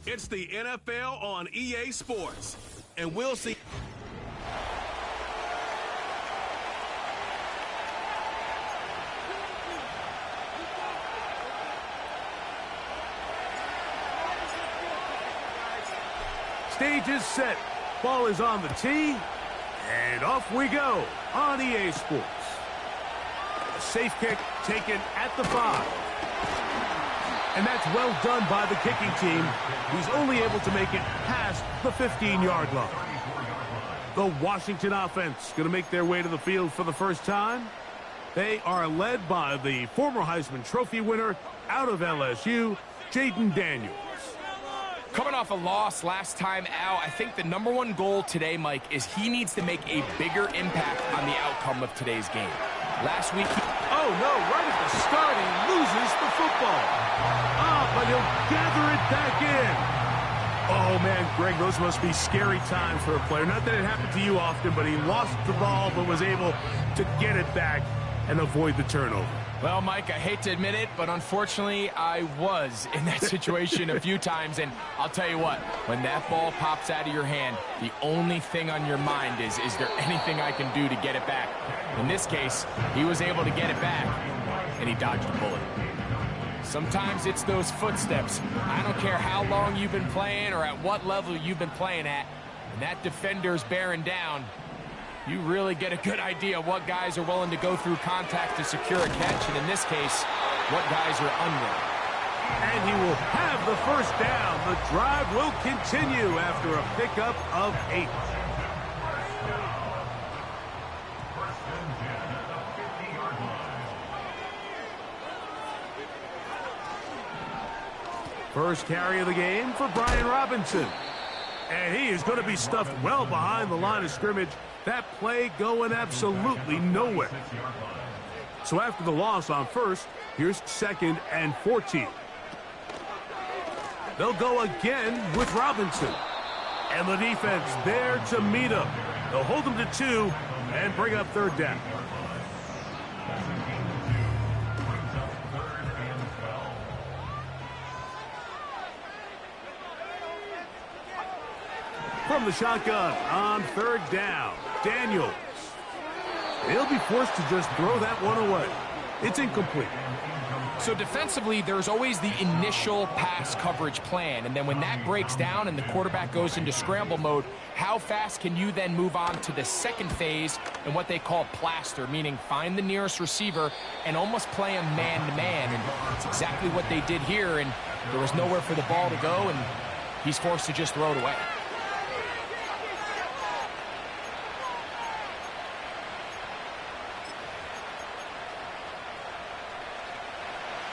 It's the NFL on EA Sports, and we'll see. Stage is set. Ball is on the tee, and off we go on EA Sports. A safe kick taken at the 5. And that's well done by the kicking team, who's only able to make it past the 15-yard line. The Washington offense going to make their way to the field for the first time. They are led by the former Heisman Trophy winner out of LSU, Jaden Daniels. Coming off a loss last time out, I think the #1 goal today, Mike, is he needs to make a bigger impact on the outcome of today's game. Last week, oh no, right at the start, he loses the football. But he'll gather it back in. Oh man, Greg, those must be scary times for a player. Not that it happened to you often, but he lost the ball but was able to get it back and avoid the turnover. Well, Mike, I hate to admit it, but unfortunately, I was in that situation a few times, and I'll tell you what, when that ball pops out of your hand, the only thing on your mind is there anything I can do to get it back? In this case, he was able to get it back, and he dodged a bullet. Sometimes it's those footsteps. I don't care how long you've been playing or at what level you've been playing at, and that defender's bearing down. You really get a good idea of what guys are willing to go through contact to secure a catch, and in this case, what guys are unwilling. And he will have the first down. The drive will continue after a pickup of 8. First carry of the game for Brian Robinson. And he is going to be stuffed well behind the line of scrimmage. That play going absolutely nowhere. So after the loss on first, here's 2nd and 14. They'll go again with Robinson. And the defense there to meet him. They'll hold him to 2 and bring up 3rd down. From the shotgun on 3rd down, Daniels. He'll be forced to just throw that one away. It's incomplete. So defensively, there's always the initial pass coverage plan, and then when that breaks down and the quarterback goes into scramble mode, how fast can you then move on to the second phase and what they call plaster, meaning find the nearest receiver and almost play him man-to-man, and it's exactly what they did here, and there was nowhere for the ball to go, and he's forced to just throw it away.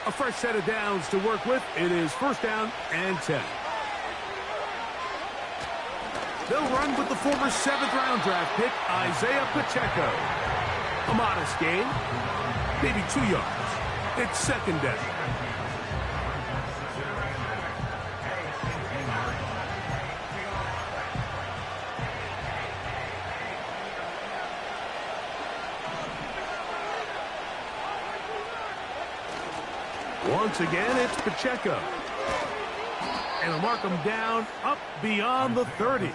A fresh set of downs to work with. It is 1st down and 10. They'll run with the former 7th-round draft pick, Isaiah Pacheco. A modest gain, maybe 2 yards. It's 2nd down. Once again, it's Pacheco. And they'll mark him down up beyond the 30.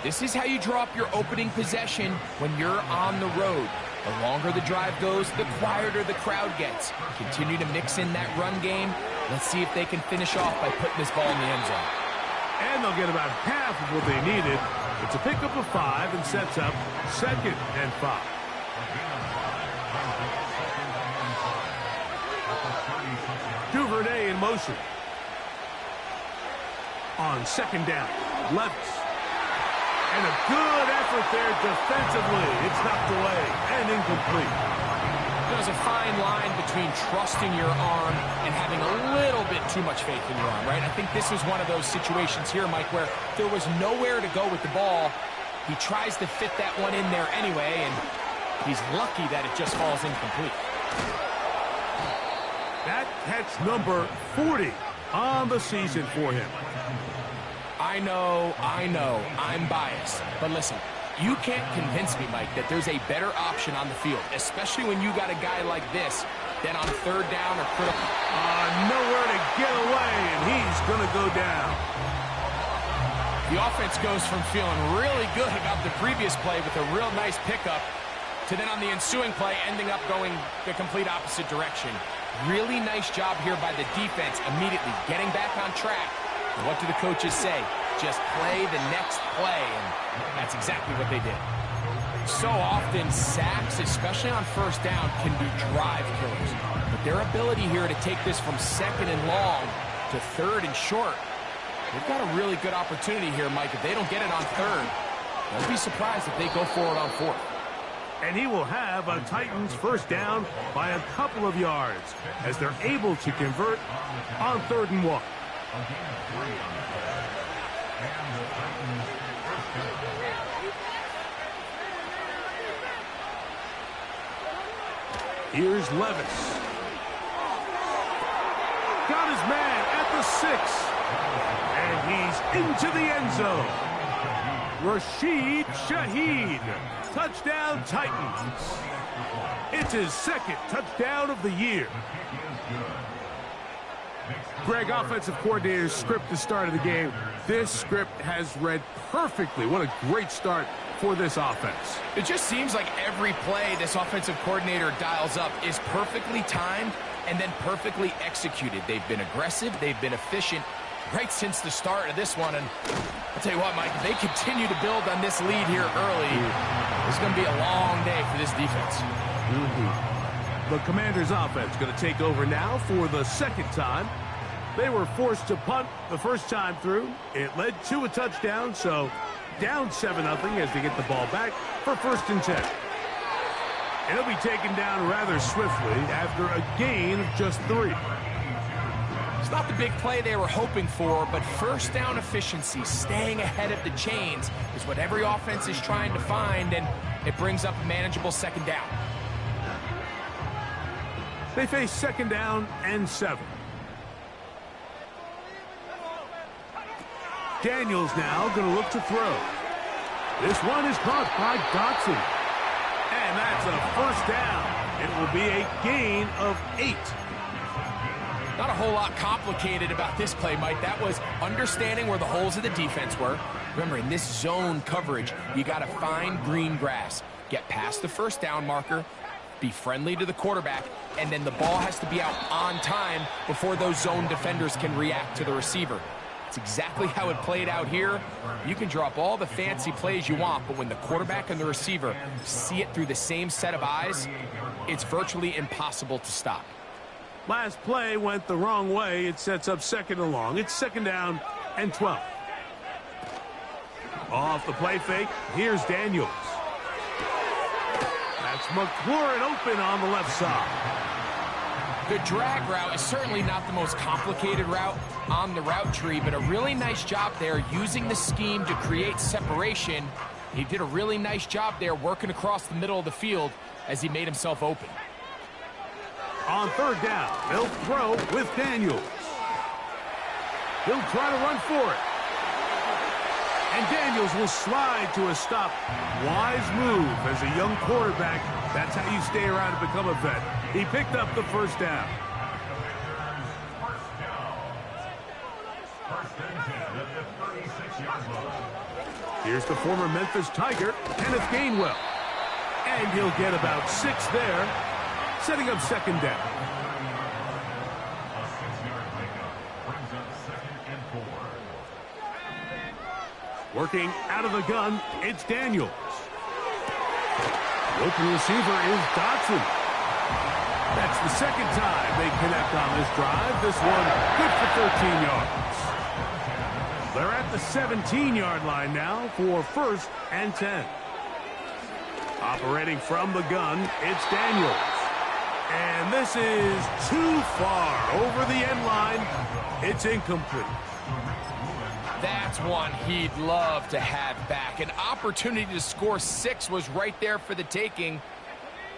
This is how you draw up your opening possession when you're on the road. The longer the drive goes, the quieter the crowd gets. Continue to mix in that run game. Let's see if they can finish off by putting this ball in the end zone. And they'll get about half of what they needed. It's a pickup of 5 and sets up 2nd and 5. Duvernay in motion. On 2nd down, Levis. And a good effort there defensively. It's knocked away and incomplete. There's a fine line between trusting your arm and having a little bit too much faith in your arm, right? I think this is one of those situations here, Mike, where there was nowhere to go with the ball. He tries to fit that one in there anyway, and he's lucky that it just falls incomplete. That catch number 40 on the season for him. I know, I'm biased. But listen, You can't convince me, Mike, that there's a better option on the field, especially when you got a guy like this, than on third down or critical. Nowhere to get away, and he's going to go down. The offense goes from feeling really good about the previous play with a real nice pickup to then on the ensuing play ending up going the complete opposite direction. Really nice job here by the defense immediately getting back on track. And what do the coaches say? Just play the next play, and that's exactly what they did. So often, sacks, especially on first down, can be drive killers. But their ability here to take this from second and long to third and short, they've got a really good opportunity here, Mike. If they don't get it on third, don't be surprised if they go for it on fourth. And he will have a Titans first down by a couple of yards as they're able to convert on 3rd and 1. Here's Levis. Got his man at the 6. And he's into the end zone. Rashid Shaheed. Touchdown, Titans. It's his 2nd touchdown of the year. Greg, offensive coordinator's script to start of the game. This script has read perfectly. What a great start for this offense. It just seems like every play this offensive coordinator dials up is perfectly timed and then perfectly executed. They've been aggressive. They've been efficient right since the start of this one. And I'll tell you what, Mike, if they continue to build on this lead here early, it's going to be a long day for this defense. The Commanders' offense going to take over now for the 2nd time. They were forced to punt the first time through. It led to a touchdown, so down 7-0 as they get the ball back for 1st and 10. And it'll be taken down rather swiftly after a gain of just 3. It's not the big play they were hoping for, but first down efficiency, staying ahead of the chains, is what every offense is trying to find, and it brings up a manageable 2nd down. They face 2nd down and 7. Daniels now going to look to throw. This one is caught by Dotson. And that's a first down. It will be a gain of 8. Not a whole lot complicated about this play, Mike. That was understanding where the holes of the defense were. Remember, in this zone coverage, you got to find green grass. Get past the first down marker, be friendly to the quarterback, and then the ball has to be out on time before those zone defenders can react to the receiver. It's exactly how it played out here. You can draw up all the fancy plays you want, but when the quarterback and the receiver see it through the same set of eyes, it's virtually impossible to stop. Last play went the wrong way. It sets up 2nd and long. It's 2nd down and 12. Off the play fake, here's Daniels. That's McLaurin open on the left side. The drag route is certainly not the most complicated route on the route tree, but a really nice job there using the scheme to create separation. He did a really nice job there working across the middle of the field as he made himself open. On 3rd down, they'll throw with Daniels. He'll try to run for it. And Daniels will slide to a stop. Wise move as a young quarterback. That's how you stay around and become a vet. He picked up the first down. Here's the former Memphis Tiger, Kenneth Gainwell. And he'll get about 6 there, setting up 2nd down. Working out of the gun, it's Daniels. The open receiver is Dotson. That's the 2nd time they connect on this drive. This one good for 13 yards. They're at the 17-yard line now for 1st and 10. Operating from the gun, it's Daniels. And this is too far over the end line. It's incomplete. That's one he'd love to have back. An opportunity to score 6 was right there for the taking.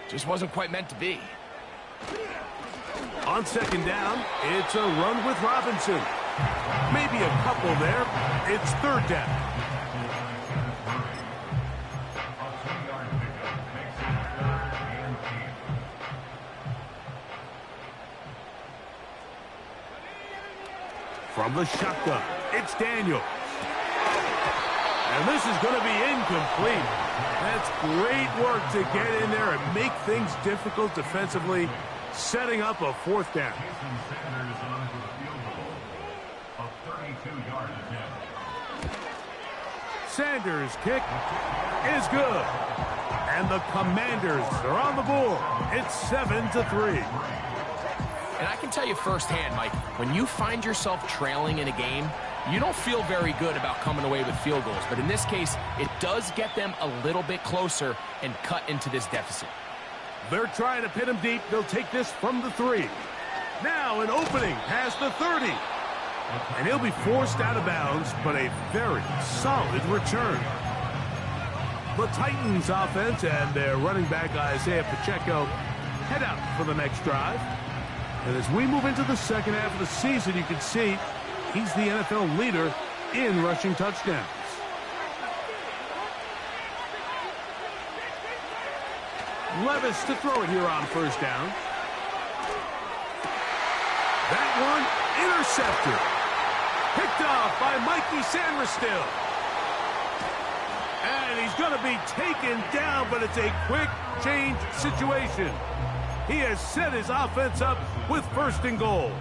Just wasn't quite meant to be. On 2nd down, it's a run with Robinson. Maybe a couple there. It's 3rd down. from the shotgun. It's Daniels. And this is going to be incomplete. That's great work to get in there and make things difficult defensively, setting up a fourth down. Sanders' kick is good. And the Commanders are on the board. It's 7-3. And I can tell you firsthand, Mike, when you find yourself trailing in a game, you don't feel very good about coming away with field goals. But in this case, it does get them a little bit closer and cut into this deficit. They're trying to pin him deep. They'll take this from the 3. Now an opening past the 30. And he'll be forced out of bounds, but a very solid return. The Titans offense and their running back Isaiah Pacheco head out for the next drive. And as we move into the second half of the season, you can see he's the NFL leader in rushing touchdowns. Levis to throw it here on first down. That one intercepted. Picked off by Mikey Sanders-Still. And he's going to be taken down, but it's a quick change situation. He has set his offense up with first and goal.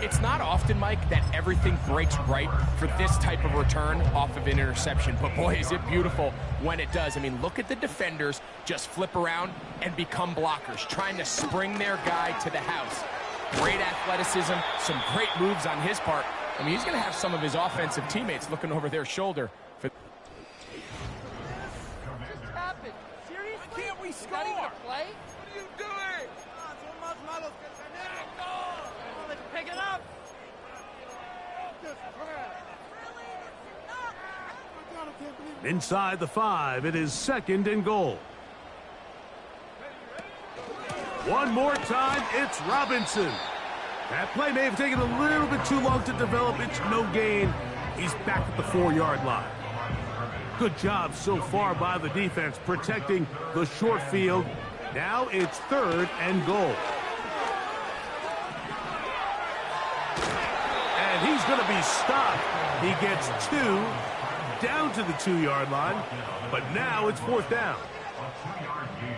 It's not often, Mike, that everything breaks right for this type of return off of an interception. But, boy, is it beautiful when it does. I mean, look at the defenders just flip around and become blockers, trying to spring their guy to the house. Great athleticism, some great moves on his part. I mean, he's going to have some of his offensive teammates looking over their shoulder. What happened? Seriously? Why can't we score? Not even a play? What are you doing? Let's pick it up. Inside the 5, it is second and goal. One more time, it's Robinson. That play may have taken a little bit too long to develop. It's no gain. He's back at the 4-yard line. Good job so far by the defense protecting the short field. Now it's third and goal. And he's going to be stopped. He gets 2 down to the 2-yard line, but now it's fourth down.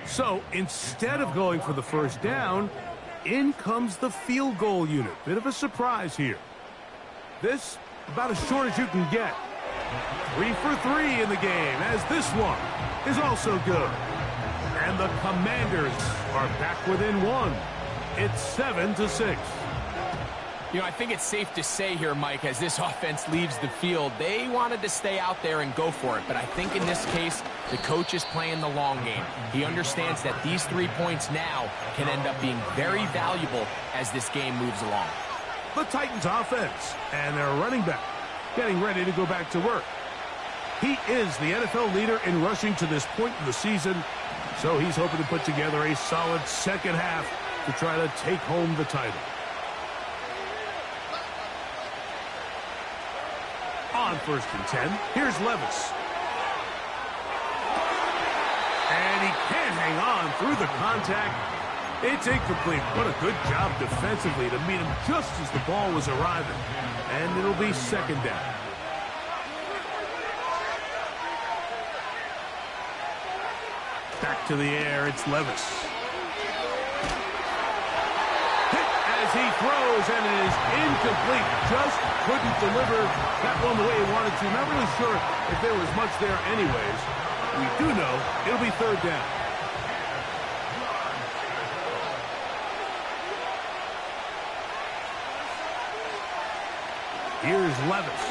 So instead of going for the first down, in comes the field goal unit. Bit of a surprise here. This about as short as you can get. 3 for 3 in the game, as this one is also good. And the Commanders are back within 1. It's 7-6. You know, I think it's safe to say here, Mike, as this offense leaves the field, they wanted to stay out there and go for it. But I think in this case, the coach is playing the long game. He understands that these 3 points now can end up being very valuable as this game moves along. The Titans offense and their running back getting ready to go back to work. He is the NFL leader in rushing to this point in the season, so he's hoping to put together a solid second half to try to take home the title. On first and 10, here's Levis. And he can't hang on through the contact. It's incomplete. What a good job defensively to meet him just as the ball was arriving. And it'll be second down. Back to the air, it's Levis. Hit as he throws, and it is incomplete. Just couldn't deliver that one the way he wanted to. Not really sure if there was much there anyways. We do know it'll be third down. Here's Levis.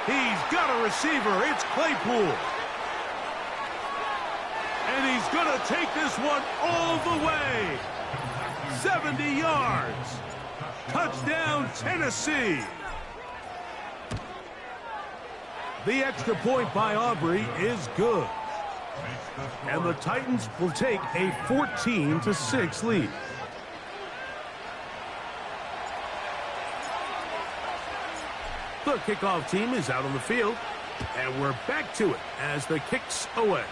He's got a receiver. It's Claypool. And he's going to take this one all the way. 70 yards. Touchdown, Tennessee. The extra point by Aubrey is good. And the Titans will take a 14-6 lead. The kickoff team is out on the field, and we're back to it as the kick's away.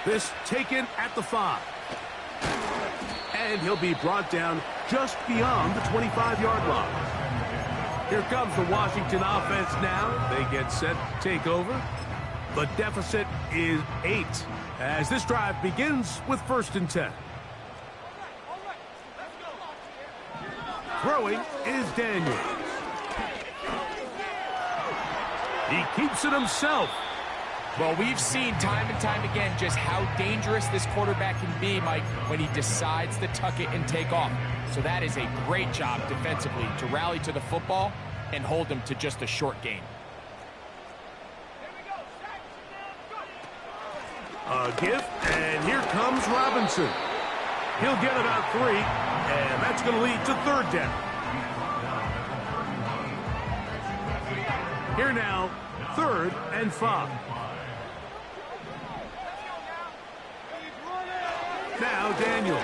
This taken at the 5. And he'll be brought down just beyond the 25-yard line. Here comes the Washington offense now. They get set to take over. The deficit is 8 as this drive begins with 1st and 10. Throwing is Daniels. He keeps it himself. Well, we've seen time and time again just how dangerous this quarterback can be, Mike, when he decides to tuck it and take off. So that is a great job defensively to rally to the football and hold him to just a short gain. A give, and here comes Robinson. He'll get about 3, and that's going to lead to 3rd down. Here now, 3rd and 5. Now Daniels.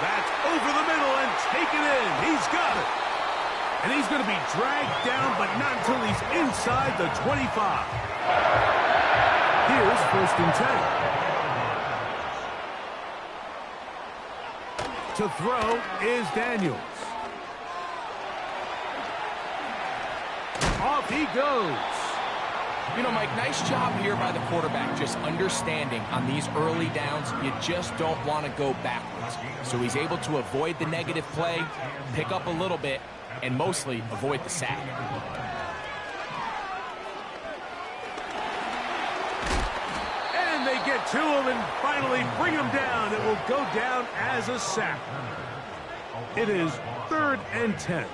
That's over the middle and taken in. He's got it. And he's going to be dragged down, but not until he's inside the 25. Here's 1st and 10. To throw is Daniels. Off he goes. You know, Mike, nice job here by the quarterback, just understanding on these early downs, you just don't want to go backwards. So he's able to avoid the negative play, pick up a little bit, and mostly avoid the sack. And they get to him and finally bring him down. It will go down as a sack. It is 3rd and 10.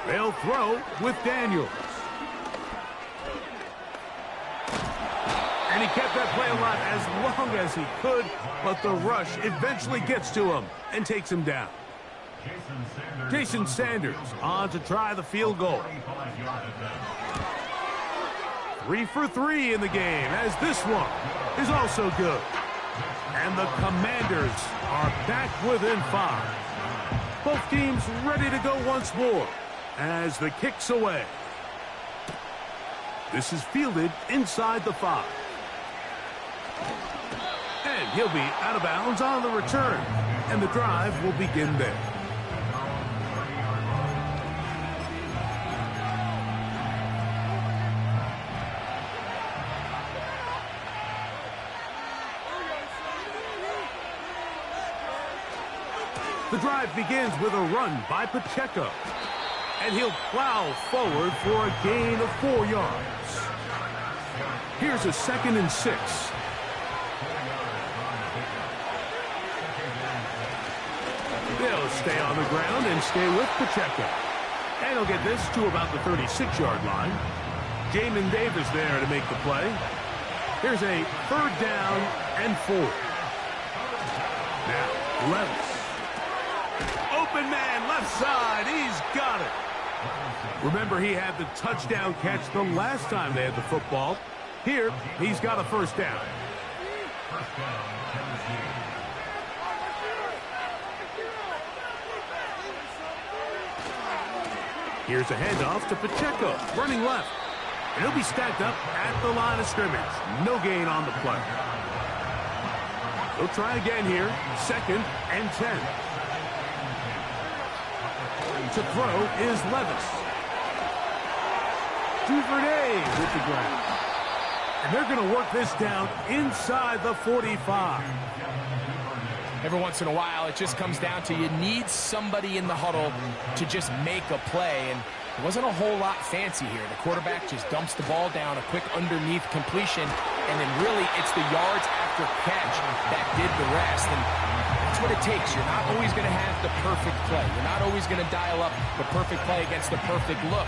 They'll throw with Daniels. And he kept that play alive as long as he could, but the rush eventually gets to him and takes him down. Jason Sanders on to try the field goal. 3 for 3 in the game, as this one is also good. And the Commanders are back within 5. Both teams ready to go once more as the kick's away. This is fielded inside the 5. And he'll be out of bounds on the return. And the drive will begin there. The drive begins with a run by Pacheco. And he'll plow forward for a gain of 4 yards. Here's a 2nd and 6. They'll stay on the ground and stay with Pacheco. And he'll get this to about the 36-yard line. Jamin Davis there to make the play. Here's a 3rd down and 4. Now, Levis. Open man, left side. He's got it. Remember, he had the touchdown catch the last time they had the football. Here, he's got a 1st down. Here's a handoff to Pacheco, running left. And he'll be stacked up at the line of scrimmage. No gain on the play. He'll try again here. 2nd and 10. To throw is Levis. Duvernay with the ground. And they're going to work this down inside the 45. Every once in a while, it just comes down to you need somebody in the huddle to just make a play. And it wasn't a whole lot fancy here. The quarterback just dumps the ball down, a quick underneath completion, and then really it's the yards after catch that did the rest. And that's what it takes. You're not always going to have the perfect play. You're not always going to dial up the perfect play against the perfect look.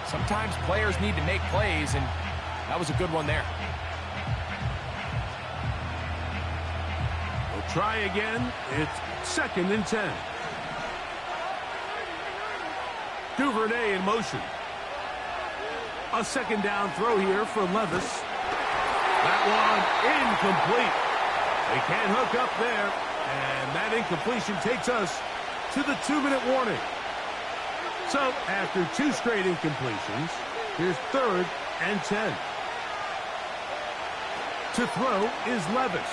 Sometimes players need to make plays, and that was a good one there. We'll try again. It's 2nd and 10. Duvernay in motion. A 2nd down throw here for Levis. That one incomplete. They can't hook up there. And that incompletion takes us to the 2-minute warning. So, after 2 straight incompletions, here's 3rd and 10. To throw is Levis.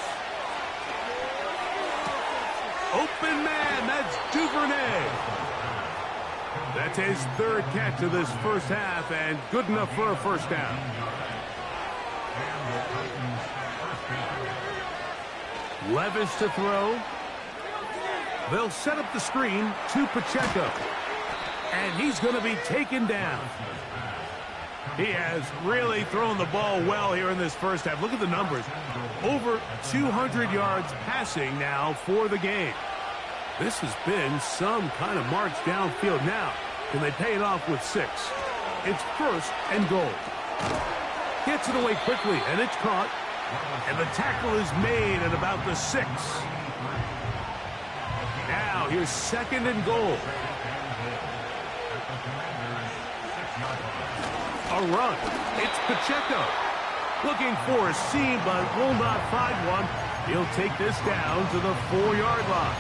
Open man, that's Duvernay. That's his third catch of this first half, and good enough for a first down. Levis to throw. They'll set up the screen to Pacheco. And he's going to be taken down. He has really thrown the ball well here in this first half. Look at the numbers. Over 200 yards passing now for the game. This has been some kind of march downfield. Now, can they pay it off with 6? It's first and goal. Gets it away quickly, and it's caught. And the tackle is made at about the 6. Now, here's second and goal. A run. It's Pacheco. Looking for a seam, but will not find one. He'll take this down to the 4-yard line.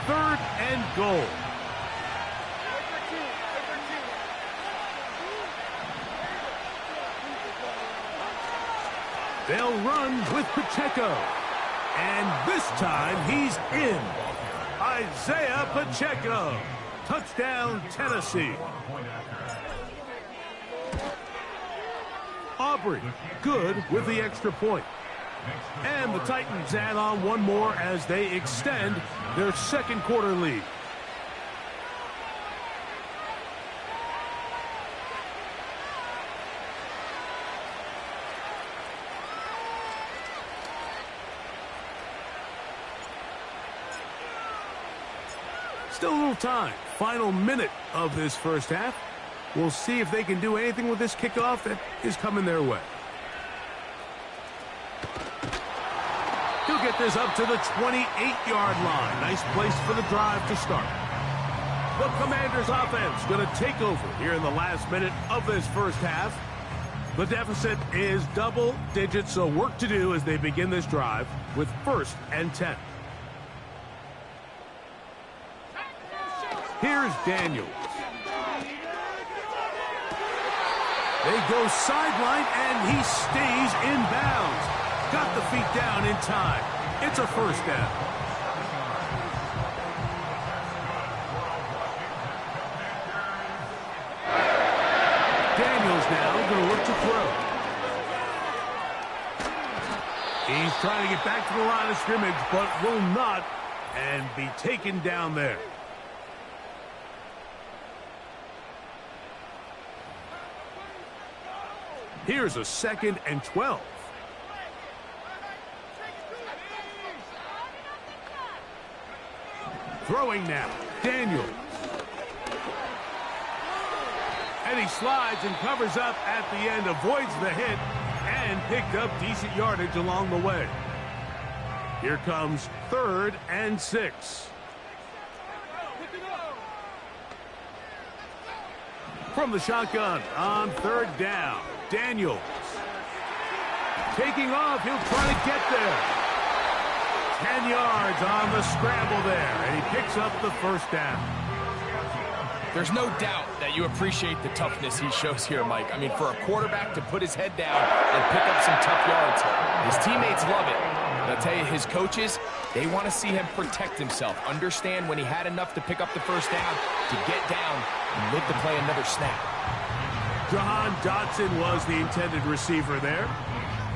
Third and goal. They'll run with Pacheco. And this time he's in. Isaiah Pacheco. Touchdown, Tennessee. Aubrey, good with the extra point. And the Titans add on one more as they extend their second quarter lead. Still a little time. Final minute of this first half. We'll see if they can do anything with this kickoff that is coming their way. He'll get this up to the 28-yard line. Nice place for the drive to start. The Commanders' offense going to take over here in the last minute of this first half. The deficit is double digits, so work to do as they begin this drive with 1st and 10. Here's Daniels. They go sideline, and he stays in bounds. Got the feet down in time. It's a first down. Daniels now going to look to throw. He's trying to get back to the line of scrimmage, but will not, and be taken down there. Here's a 2nd and 12. Throwing now, Daniels. And he slides and covers up at the end, avoids the hit, and picked up decent yardage along the way. Here comes 3rd and 6. From the shotgun on 3rd down. Daniels. Taking off, he'll try to get there. 10 yards on the scramble there, and he picks up the first down. There's no doubt that you appreciate the toughness he shows here, Mike. I mean, for a quarterback to put his head down and pick up some tough yards, his teammates love it. But I'll tell you, his coaches, they want to see him protect himself, understand when he had enough to pick up the first down, to get down and live to play another snap. Jahan Dotson was the intended receiver there,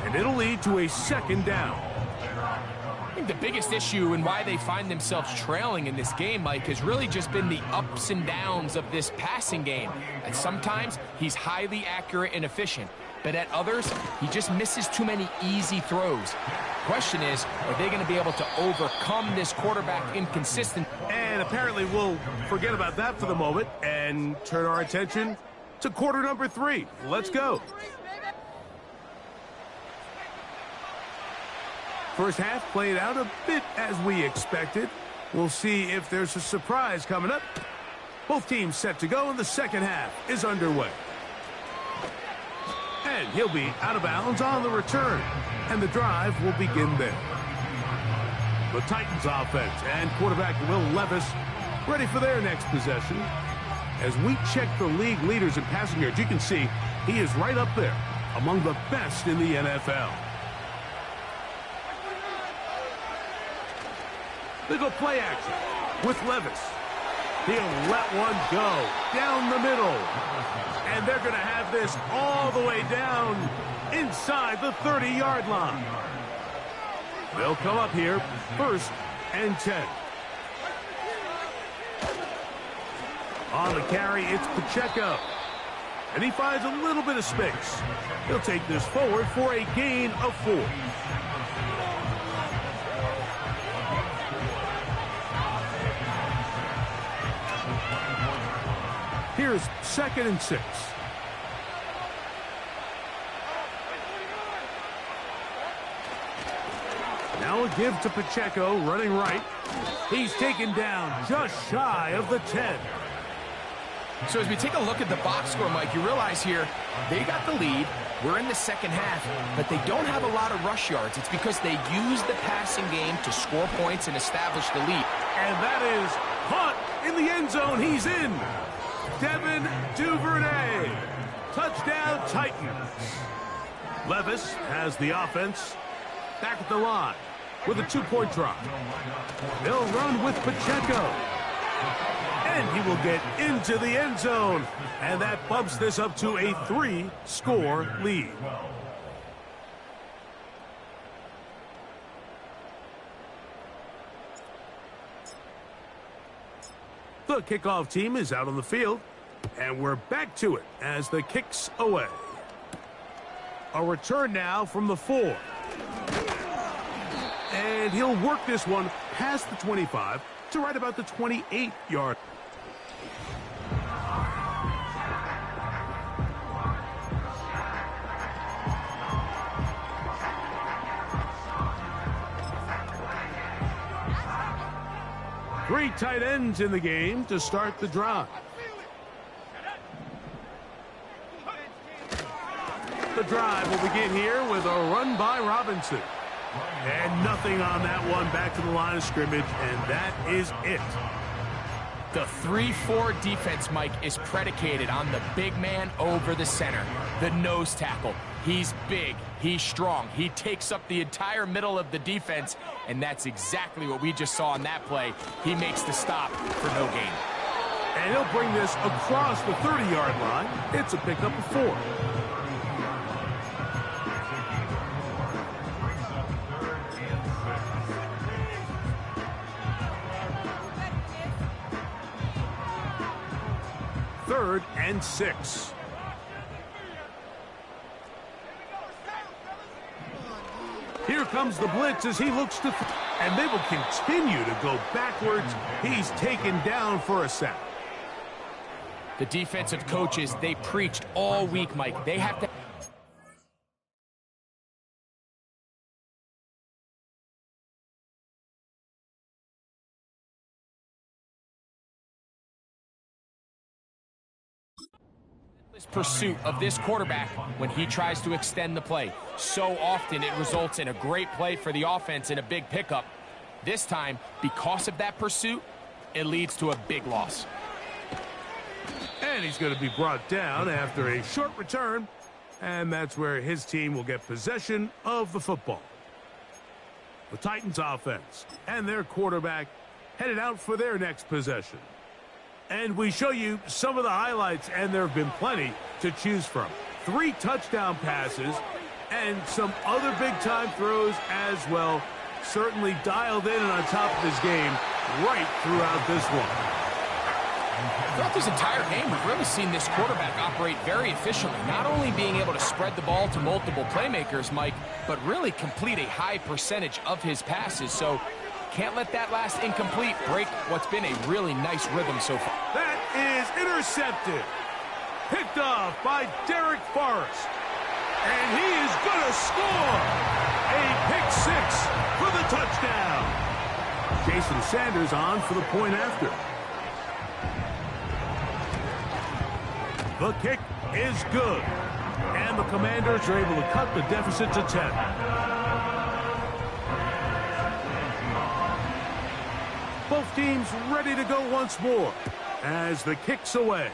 and it'll lead to a 2nd down. I think the biggest issue and why they find themselves trailing in this game, Mike, has really just been the ups and downs of this passing game. And sometimes he's highly accurate and efficient, but at others, he just misses too many easy throws. Question is, are they going to be able to overcome this quarterback inconsistency? And apparently we'll forget about that for the moment and turn our attention to quarter number 3. Let's go. First half played out a bit as we expected. We'll see if there's a surprise coming up. Both teams set to go, and the second half is underway. And he'll be out of bounds on the return, and the drive will begin there. The Titans offense and quarterback Will Levis ready for their next possession. As we check the league leaders in passing yards, you can see He is right up there among the best in the NFL. They go play action with Levis. He'll let one go down the middle. And they're going to have this all the way down inside the 30-yard line. They'll come up here, 1st and 10. On the carry, it's Pacheco. And he finds a little bit of space. He'll take this forward for a gain of 4. Here's 2nd and 6. Now a give to Pacheco, running right. He's taken down just shy of the 10. So as we take a look at the box score, Mike, you realize here they got the lead. We're in the second half, but they don't have a lot of rush yards. It's because they use the passing game to score points and establish the lead. And that is caught in the end zone. He's in. Devin Duvernay. Touchdown, Titans. Levis has the offense back at the line with a 2-point drop. They'll run with Pacheco. And he will get into the end zone. And that bumps this up to a 3-score lead. The kickoff team is out on the field. And we're back to it as the kick's away. A return now from the 4. And he'll work this one past the 25 to right about the 28-yard. Three tight ends in the game to start the drive. The drive will begin here with a run by Robinson. And nothing on that one, back to the line of scrimmage, and that is it. The 3-4 defense, Mike, is predicated on the big man over the center, the nose tackle. He's big, he's strong, he takes up the entire middle of the defense, and that's exactly what we just saw on that play. He makes the stop for no gain. And he'll bring this across the 30-yard line. It's a pickup of 4. Third and 6. Here comes the blitz as he looks to... And they will continue to go backwards. He's taken down for a sack. The defensive coaches, they preached all week, Mike. They have to... pursuit of this quarterback when he tries to extend the play. So often it results in a great play for the offense and a big pickup. This time, because of that pursuit, it leads to a big loss. And he's going to be brought down after a short return, and that's where his team will get possession of the football. The Titans offense and their quarterback headed out for their next possession. And we show you some of the highlights, and there have been plenty to choose from. 3 touchdown passes and some other big-time throws as well. Certainly dialed in and on top of his game right throughout this one. Throughout this entire game, we've really seen this quarterback operate very efficiently, not only being able to spread the ball to multiple playmakers, Mike, but really complete a high percentage of his passes. So can't let that last incomplete break what's been a really nice rhythm so far. That is intercepted. Picked off by Derek Forrest. And he is going to score. A pick 6 for the touchdown. Jason Sanders on for the point after. The kick is good. And the Commanders are able to cut the deficit to 10. Both teams ready to go once more as the kick's away.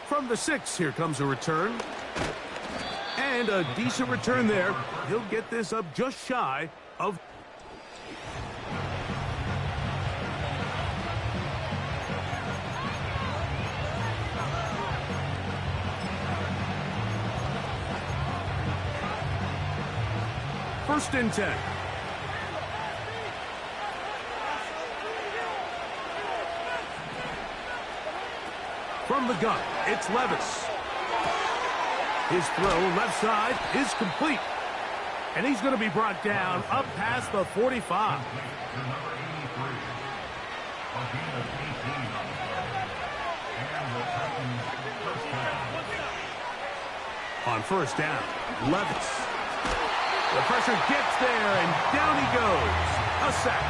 From the 6, here comes a return. And a decent return there. He'll get this up just shy of... First and 10. From the gun, it's Levis. His throw left side is complete. And he's going to be brought down up past the 45. On first down, Levis. The pressure gets there, and down he goes. A sack.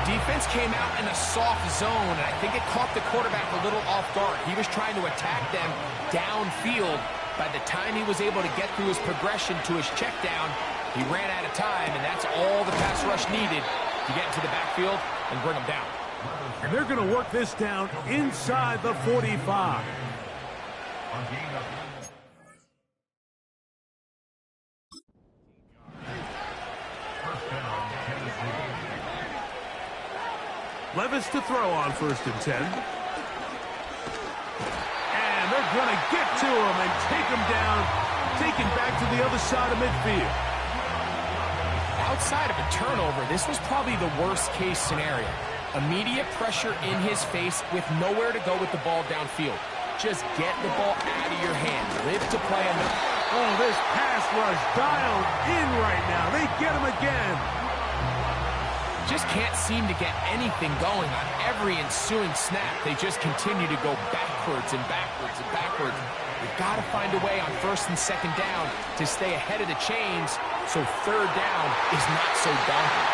Defense came out in a soft zone, and I think it caught the quarterback a little off guard. He was trying to attack them downfield. By the time he was able to get through his progression to his check down, he ran out of time, and that's all the pass rush needed to get into the backfield and bring him down. And they're going to work this down inside the 45. Levis to throw on first and 10. And they're going to get to him and take him down, taken back to the other side of midfield. Outside of a turnover, this was probably the worst case scenario. Immediate pressure in his face with nowhere to go with the ball downfield. Just get the ball out of your hand. Live to play enough. Oh, this pass rush dialed in right now. They get him again. Just can't seem to get anything going on every ensuing snap. They just continue to go backwards and backwards and backwards. You've got to find a way on first and second down to stay ahead of the chains so third down is not so daunting.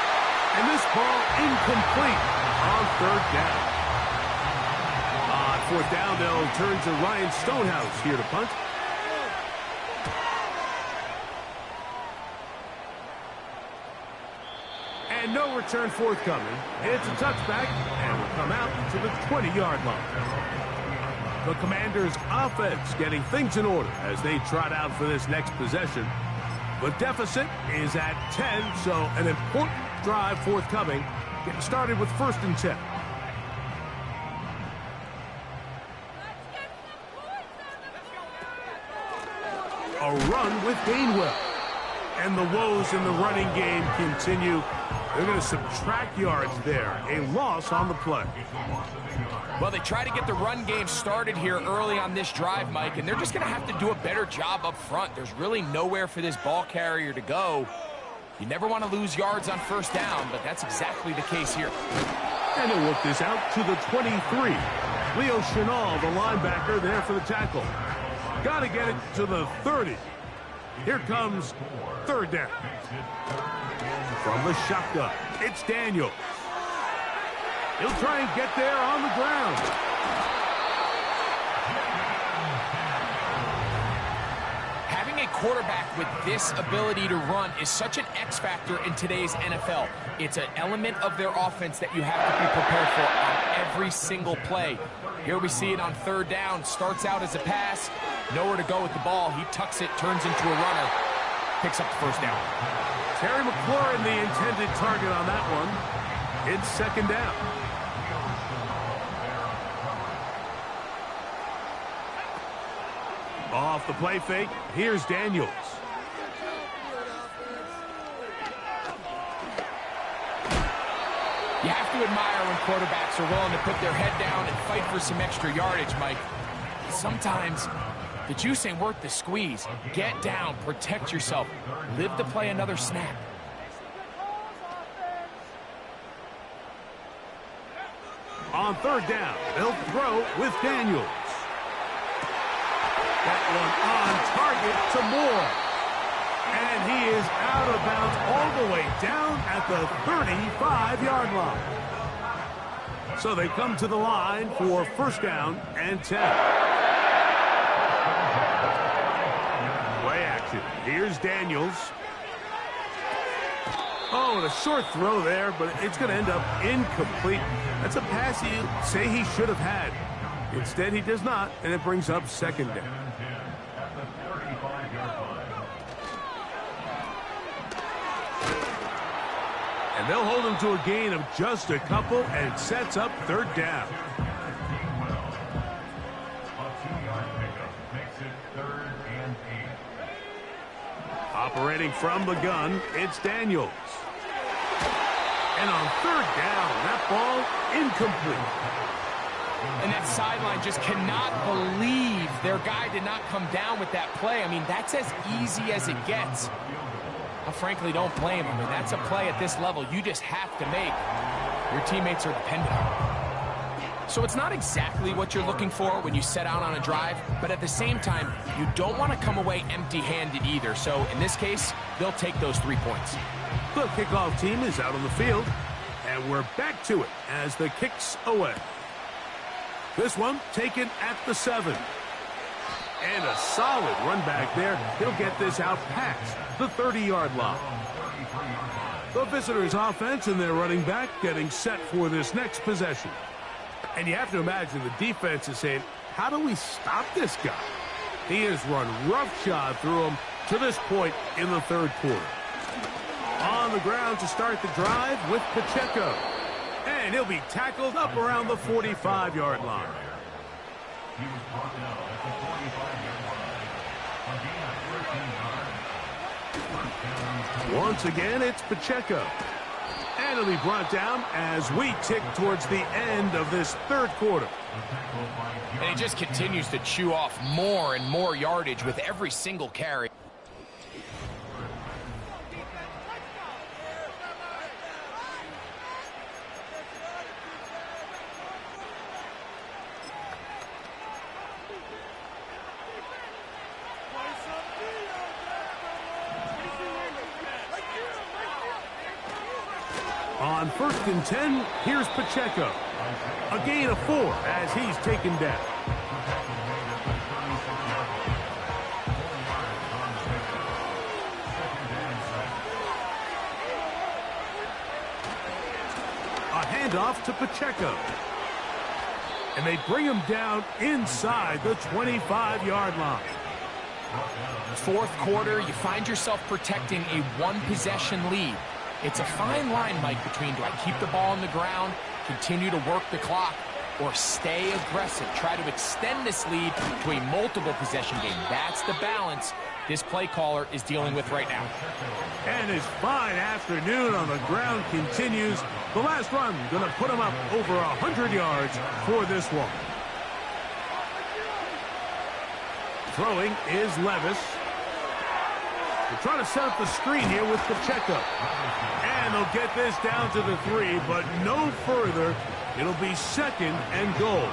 And this ball incomplete on third down. On fourth down, they'll turn to Ryan Stonehouse here to punt. And no return forthcoming. It's a touchback, and will come out to the 20-yard line. The Commanders' offense getting things in order as they trot out for this next possession. The deficit is at 10, so an important drive forthcoming. Getting started with first and 10. A run with Gainwell. And the woes in the running game continue. They're going to subtract yards there. A loss on the play. Well, they try to get the run game started here early on this drive, Mike, and they're just going to have to do a better job up front. There's really nowhere for this ball carrier to go. You never want to lose yards on first down, but that's exactly the case here. And they'll work this out to the 23. Leo Chenal, the linebacker, there for the tackle. Got to get it to the 30. Here comes third down. From the shotgun, it's Daniels. He'll try and get there on the ground. Having a quarterback with this ability to run is such an X factor in today's NFL. It's an element of their offense that you have to be prepared for on every single play. Here we see it on third down. Starts out as a pass. Nowhere to go with the ball. He tucks it, turns into a runner. Picks up the first down. Terry McLaurin, the intended target on that one. It's second down. Off the play fake, here's Daniels. You have to admire when quarterbacks are willing to put their head down and fight for some extra yardage, Mike. Sometimes the juice ain't worth the squeeze. Get down, protect yourself, live to play another snap. On third down, they'll throw with Daniels. That one on target to Moore. And he is out of bounds all the way down at the 35-yard line. So they come to the line for first down and 10. Play action. Here's Daniels. Oh, and a short throw there, but it's going to end up incomplete. That's a pass you say he should have had. Instead, he does not, and it brings up second down. And they'll hold him to a gain of just a couple, and it sets up third down. Operating from the gun, it's Daniels. And on third down, that ball incomplete. And that sideline just cannot believe their guy did not come down with that play. I mean, that's as easy as it gets. I frankly don't blame him. I mean, that's a play at this level you just have to make. Your teammates are dependent on it. So it's not exactly what you're looking for when you set out on a drive, but at the same time, you don't want to come away empty-handed either. So in this case, they'll take those 3 points. The kickoff team is out on the field, and we're back to it as the kick's away. This one taken at the 7. And a solid run back there. He'll get this out past the 30-yard line. The visitors' offense and their running back getting set for this next possession. And you have to imagine the defense is saying, how do we stop this guy? He has run roughshod through him to this point in the third quarter. On the ground to start the drive with Pacheco. And he'll be tackled up around the 45-yard line. Once again, it's Pacheco. And he'll be brought down as we tick towards the end of this third quarter. And he just continues to chew off more and more yardage with every single carry. On 1st and 10, here's Pacheco. A gain of 4 as he's taken down. A handoff to Pacheco. And they bring him down inside the 25-yard line. Fourth quarter, you find yourself protecting a one-possession lead. It's a fine line, Mike, between do I keep the ball on the ground, continue to work the clock, or stay aggressive, try to extend this lead to a multiple possession game. That's the balance this play caller is dealing with right now. And his fine afternoon on the ground continues. The last run going to put him up over 100 yards for this one. Throwing is Levis. They're trying to set up the screen here with Pacheco. And they'll get this down to the 3, but no further. It'll be 2nd and goal.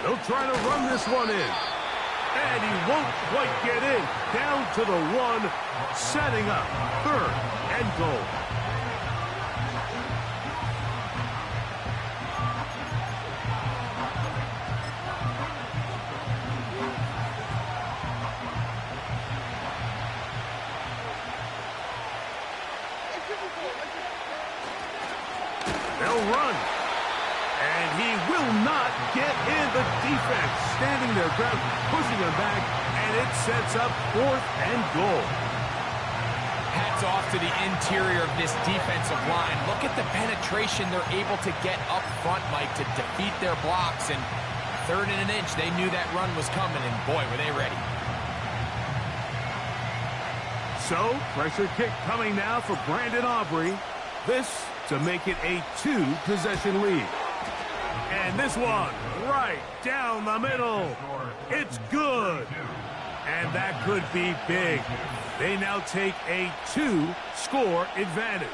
They'll try to run this one in. And he won't quite get in. Down to the 1, setting up 3rd and goal. They'll run. And he will not get in. The defense standing their ground, pushing him back, and it sets up 4th and goal. Hats off to the interior of this defensive line. Look at the penetration they're able to get up front, Mike, to defeat their blocks. And 3rd and an inch, they knew that run was coming, and boy, were they ready. So, pressure kick coming now for Brandon Aubrey. This to make it a 2-possession lead. And this one, right down the middle. It's good. And that could be big. They now take a 2-score advantage.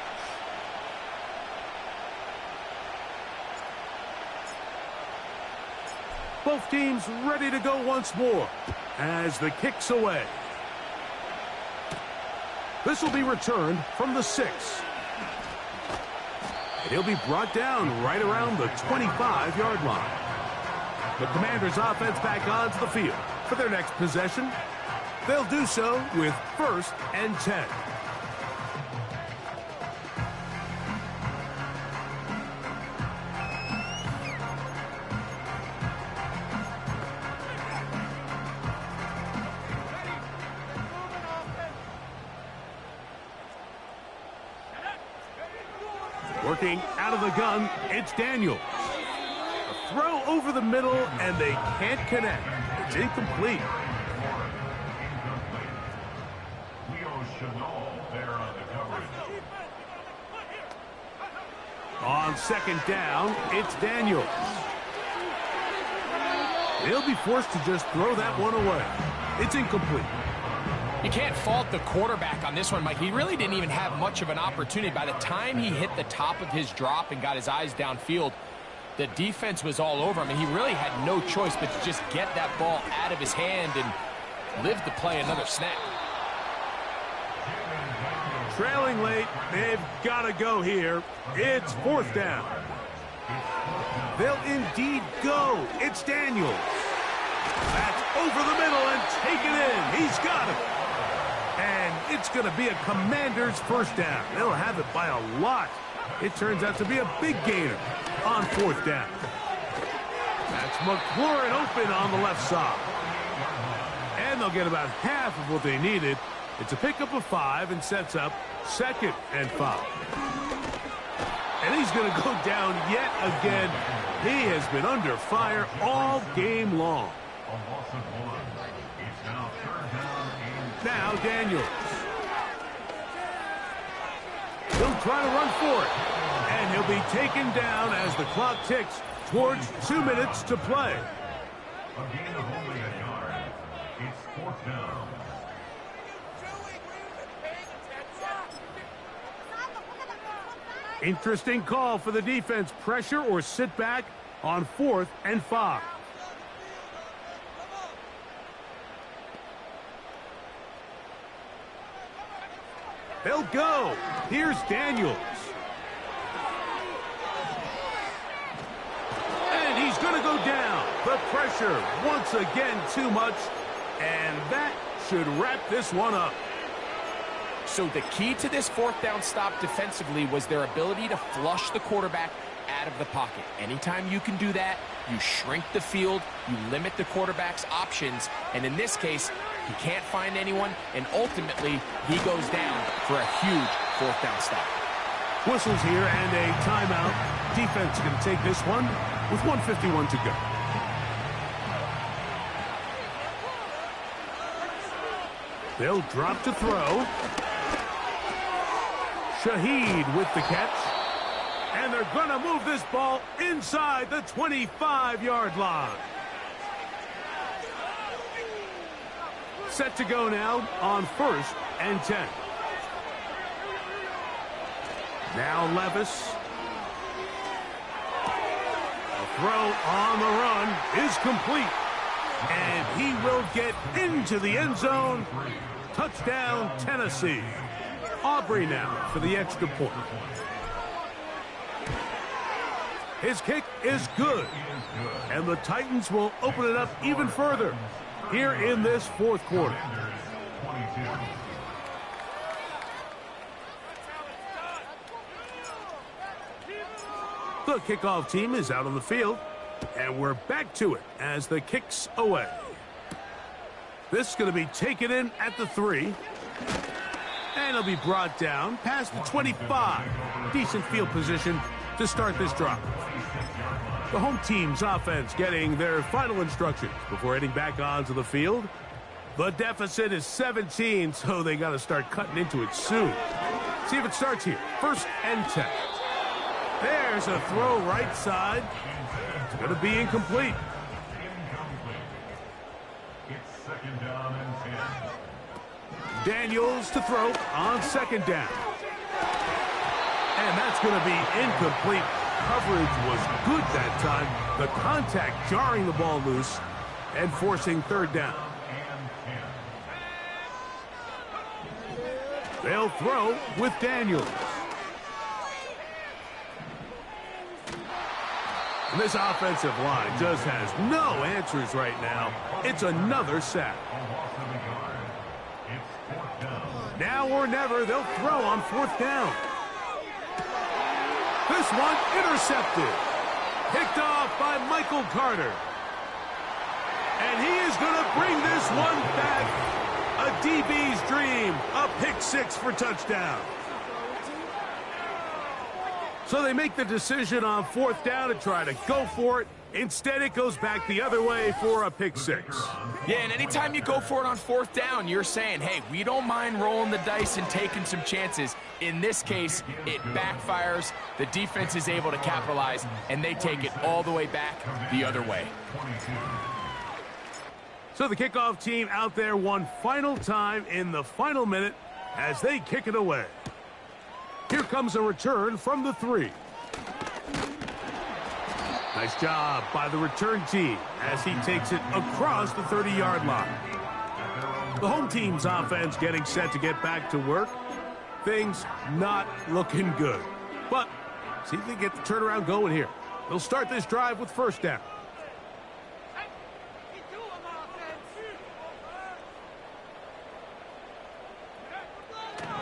Both teams ready to go once more as the kick's away. This will be returned from the 6. And he'll be brought down right around the 25-yard line. The Commanders' offense back onto the field for their next possession. They'll do so with 1st and 10. working out of the gun. It's Daniels. A throw over the middle, and they can't connect. It's incomplete. On second down, it's Daniels. They'll be forced to just throw that one away. It's incomplete. You can't fault the quarterback on this one, Mike. He really didn't even have much of an opportunity. By the time he hit the top of his drop and got his eyes downfield, the defense was all over him, and he really had no choice but to just get that ball out of his hand and live to play another snap. Trailing late, they've got to go here. It's fourth down. They'll indeed go. It's Daniels. That's over the middle and taken in. He's got it. And it's going to be a Commander's first down. They'll have it by a lot. It turns out to be a big gainer on fourth down. That's McLaurin open on the left side. And they'll get about half of what they needed. It's a pickup of 5 and sets up 2nd and 5. And he's going to go down yet again. He has been under fire all game long. Now Daniels. He'll try to run for it. And he'll be taken down as the clock ticks towards 2 minutes to play. A gain of only a yard. It's fourth down. Interesting call for the defense. Pressure or sit back on 4th and 5. They'll go. Here's Daniels. And he's going to go down. The pressure once again too much. And that should wrap this one up. So the key to this fourth down stop defensively was their ability to flush the quarterback out of the pocket. Anytime you can do that, you shrink the field, you limit the quarterback's options, and in this case, he can't find anyone, and ultimately, he goes down for a huge fourth down stop. Whistles here and a timeout. Defense going to take this one with 1:51 to go. They'll drop to throw. Shaheed with the catch. And they're going to move this ball inside the 25-yard line. Set to go now on 1st and 10. Now Levis. A throw on the run is complete. And he will get into the end zone. Touchdown, Tennessee. Aubrey now for the extra point. His kick is good. And the Titans will open it up even further here in this fourth quarter. The kickoff team is out on the field. And we're back to it as the kick's away. This is going to be taken in at the 3. And it'll be brought down past the 25. Decent field position to start this drive. The home team's offense getting their final instructions before heading back onto the field. The deficit is 17, so they got to start cutting into it soon. See if it starts here. 1st and 10. There's a throw right side. It's going to be incomplete. It's 2nd down and 10. Daniels to throw on 2nd down. And that's going to be incomplete. Coverage was good that time. The contact jarring the ball loose and forcing 3rd down. They'll throw with Daniels. And this offensive line just has no answers right now. It's another sack. Now or never, they'll throw on 4th down. This one intercepted. Picked off by Michael Carter. And he is going to bring this one back. A DB's dream. A pick 6 for touchdown. So they make the decision on 4th down to try to go for it. Instead, it goes back the other way for a pick 6. Yeah, and anytime you go for it on 4th down, you're saying, hey, we don't mind rolling the dice and taking some chances. In this case, it backfires. The defense is able to capitalize, and they take it all the way back the other way. So the kickoff team out there one final time in the final minute as they kick it away. Here comes a return from the 3. Nice job by the return team as he takes it across the 30-yard line. The home team's offense getting set to get back to work. Things not looking good. But see if they get the turnaround going here. They'll start this drive with 1st down.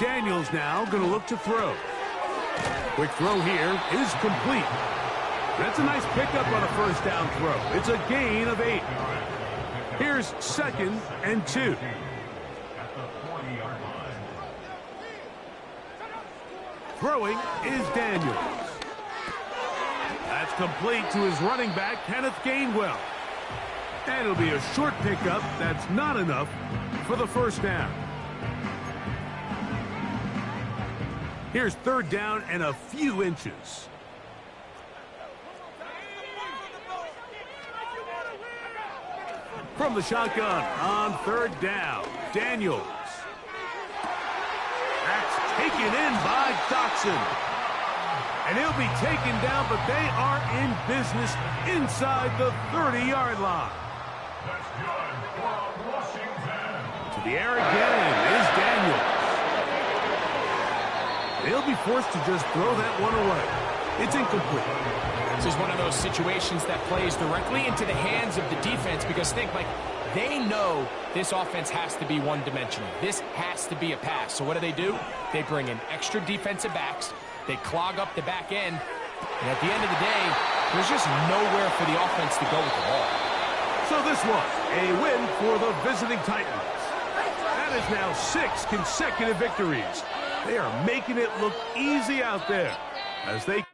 Daniels now going to look to throw. Quick throw here is complete. That's a nice pickup on a 1st down throw. It's a gain of 8. Here's 2nd and 2. Throwing is Daniels. That's complete to his running back, Kenneth Gainwell. And it'll be a short pickup that's not enough for the 1st down. Here's 3rd down and a few inches. From the shotgun on 3rd down, Daniels. That's taken in by Dotson. And he'll be taken down, but they are in business inside the 30-yard line. To the air again is Daniels. They'll be forced to just throw that one away. It's incomplete. This is one of those situations that plays directly into the hands of the defense because think, like, they know this offense has to be one-dimensional. This has to be a pass. So what do? They bring in extra defensive backs. They clog up the back end. And at the end of the day, there's just nowhere for the offense to go with the ball. So this one, a win for the visiting Titans. That is now 6 consecutive victories. They are making it look easy out there as they